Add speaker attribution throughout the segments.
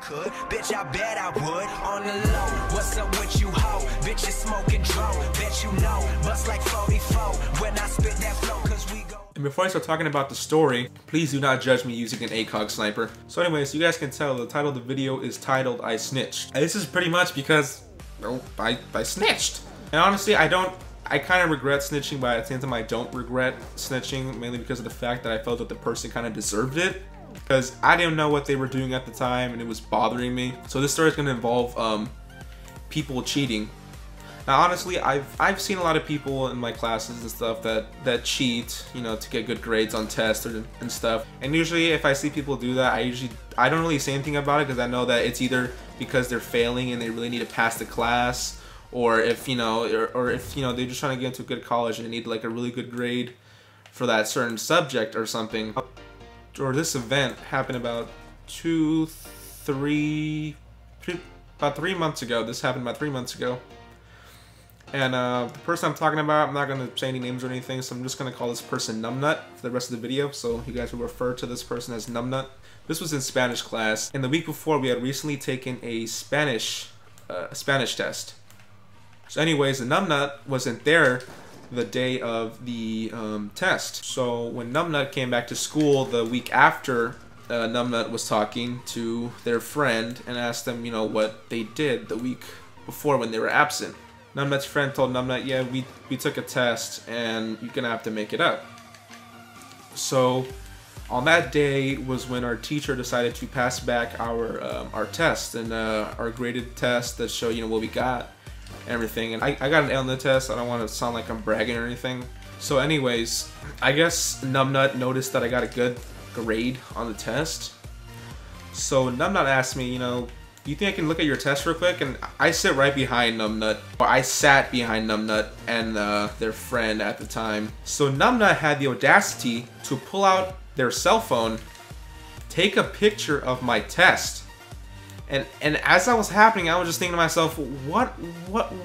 Speaker 1: could, bitch, I bet I would. On the low, what's up with you, ho? Bitch, you smoking dro, bet you know. Bust like 44 when I spit that flow, cause we go.
Speaker 2: And before I start talking about the story, please do not judge me using an ACOG sniper. So anyways, you guys can tell the title of the video is titled I Snitched. And this is pretty much because, well, I snitched. And honestly, I kind of regret snitching, but at the same time I don't regret snitching, mainly because of the fact that I felt that the person kind of deserved it. Because I didn't know what they were doing at the time and it was bothering me. So this story is going to involve people cheating. Now honestly, I've seen a lot of people in my classes and stuff that cheat, you know, to get good grades on tests and stuff. And usually if I see people do that, I don't really say anything about it, because I know that it's either because they're failing and they really need to pass the class, or if, you know, or if, you know, they're just trying to get into a good college and they need like a really good grade for that certain subject or something. Or this event happened about 3 months ago. This happened about 3 months ago. And the person I'm talking about, I'm not going to say any names or anything, so I'm just going to call this person Numbnut for the rest of the video, so you guys will refer to this person as Numbnut. This was in Spanish class, and the week before we had recently taken a Spanish test. So anyways, the Numbnut wasn't there the day of the test. So when Numbnut came back to school the week after, Numbnut was talking to their friend and asked them, you know, what they did the week before when they were absent. Numbnut's friend told Numbnut, yeah, we took a test and you're gonna have to make it up. So on that day was when our teacher decided to pass back our test and our graded test that show, you know, what we got and everything. And I got an L on the test. I don't want to sound like I'm bragging or anything. So anyways, I guess Numbnut noticed that I got a good grade on the test. So Numbnut asked me, you know, do you think I can look at your test real quick? And I sit right behind Numbnut, or I sat behind Numbnut and their friend at the time. So Numbnut had the audacity to pull out their cell phone, take a picture of my test. And as that was happening, I was just thinking to myself, what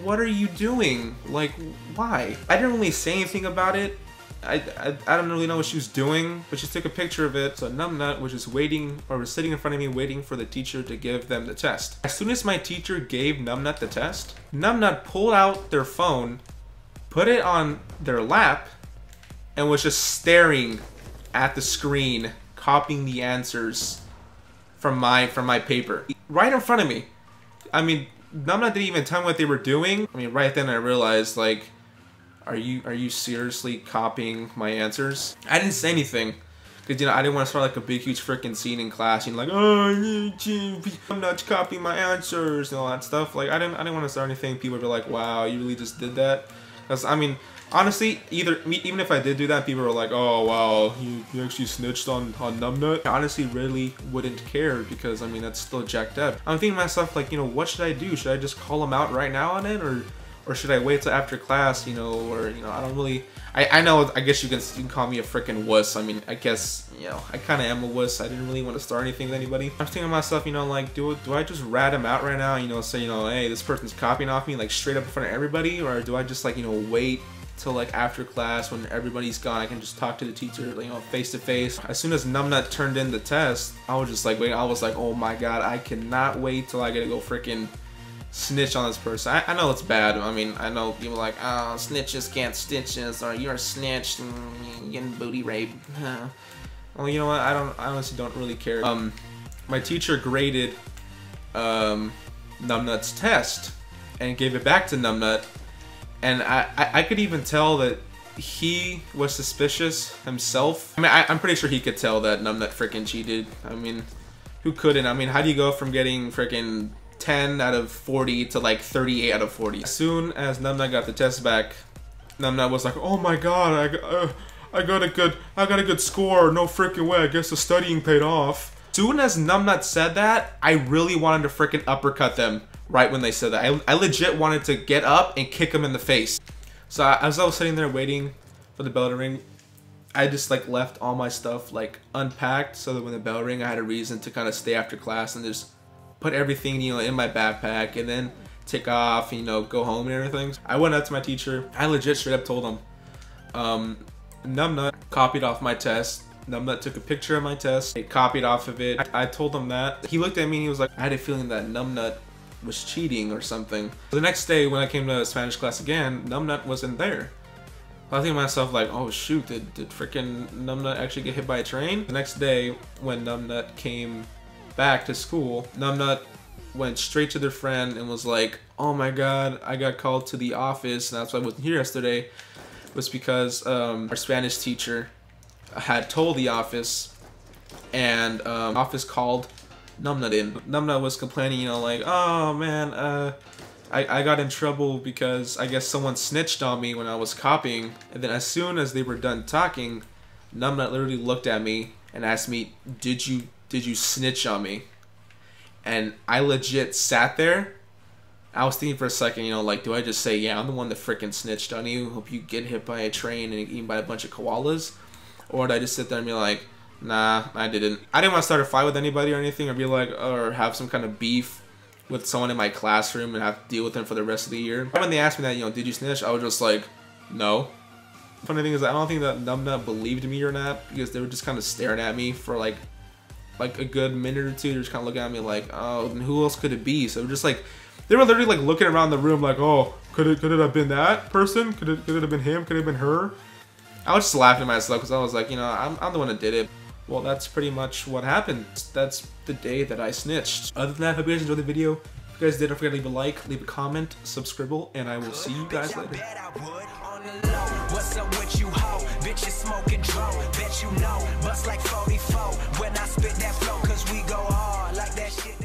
Speaker 2: are you doing? Like, why? I didn't really say anything about it. I don't really know what she was doing, but she took a picture of it. So Numbnut was just waiting, or was sitting in front of me waiting for the teacher to give them the test. As soon as my teacher gave Numbnut the test, Numbnut pulled out their phone, put it on their lap, and was just staring at the screen, copying the answers from my paper right in front of me. I mean, Numbnut didn't even tell me what they were doing. I mean, right then I realized, like, are you seriously copying my answers? I didn't say anything, because, you know, I didn't want to start like a big huge freaking scene in class, you know, like, oh, I'm not copying my answers and all that stuff. Like, I didn't want to start anything. People would be like, wow, you really just did that? Because, I mean, honestly, even if I did do that, people were like, oh wow, you actually snitched on Numbnut. I honestly really wouldn't care, because I mean, that's still jacked up. I'm thinking to myself, like, you know, what should I do? Should I just call him out right now on it, or should I wait till after class, you know, or, you know, I don't really, I know, I guess you can call me a freaking wuss. I mean, I guess, you know, I kind of am a wuss. I didn't really want to start anything with anybody. I'm thinking to myself, you know, like, do I just rat him out right now, you know, say, you know, hey, this person's copying off me, like, straight up in front of everybody, or do I just, like, you know, wait till like after class when everybody's gone, I can just talk to the teacher, you know, face to face. As soon as Numbnut turned in the test, I was just like, wait, I was like, oh my god, I cannot wait till I get to go freaking snitch on this person. I know it's bad. I mean, I know people are like, oh, snitches can't stitches, or you're snitched and you're getting booty raped. Well, you know what? I honestly don't really care. My teacher graded Numbnut's test and gave it back to Numbnut. And I could even tell that he was suspicious himself. I mean, I'm pretty sure he could tell that Numbnut freaking cheated. I mean, who couldn't? I mean, how do you go from getting freaking 10 out of 40 to like 38 out of 40? As soon as Numbnut got the test back, Numbnut was like, oh my god, I got a good score. No freaking way. I guess the studying paid off. As soon as Numbnut said that, I really wanted to freaking uppercut them. Right when they said that, I legit wanted to get up and kick him in the face. So as I was sitting there waiting for the bell to ring, I just like left all my stuff like unpacked, so that when the bell rang, I had a reason to kind of stay after class and just put everything, you know, in my backpack and then take off, you know, go home and everything. I went up to my teacher. I legit straight up told him, Numbnut copied off my test Numbnut took a picture of my test, I copied off of it. I told him that. He looked at me and he was like, I had a feeling that Numbnut was cheating or something. The next day when I came to Spanish class again, Numbnut wasn't there. I think to myself like, oh shoot, did freaking Numbnut actually get hit by a train? The next day when Numbnut came back to school, Numbnut went straight to their friend and was like, oh my god, I got called to the office and that's why I wasn't here yesterday. It was because our Spanish teacher had told the office, and office called Numbnut in. Numbnut was complaining, you know, like, oh man, I got in trouble because I guess someone snitched on me when I was copying. And then as soon as they were done talking, Numbnut literally looked at me and asked me, did you snitch on me? And I legit sat there. I was thinking for a second, you know, like, do I just say, yeah, I'm the one that freaking snitched on you, hope you get hit by a train and eaten by a bunch of koalas? Or did I just sit there and be like, nah, I didn't. I didn't want to start a fight with anybody or anything, or be like, or have some kind of beef with someone in my classroom and have to deal with them for the rest of the year. When they asked me that, you know, did you snitch? I was just like, no. Funny thing is, I don't think that Numbnut believed me or not, because they were just kind of staring at me for like a good minute or two. They're just kind of looking at me like, oh, and who else could it be? So just like, they were literally like looking around the room like, oh, could it have been that person? Could it have been him? Could it have been her? I was just laughing at myself because I was like, you know, I'm the one that did it. Well, that's pretty much what happened. That's the day that I snitched. Other than that, hope you guys enjoyed the video. If you guys did, don't forget to leave a like, leave a comment, subscribe, and I will see you guys later.
Speaker 1: What's up with you, ho? Bitch, you smoking drone. Bet you know, bust like 44 when I spit that flow, cause we go hard like that shit.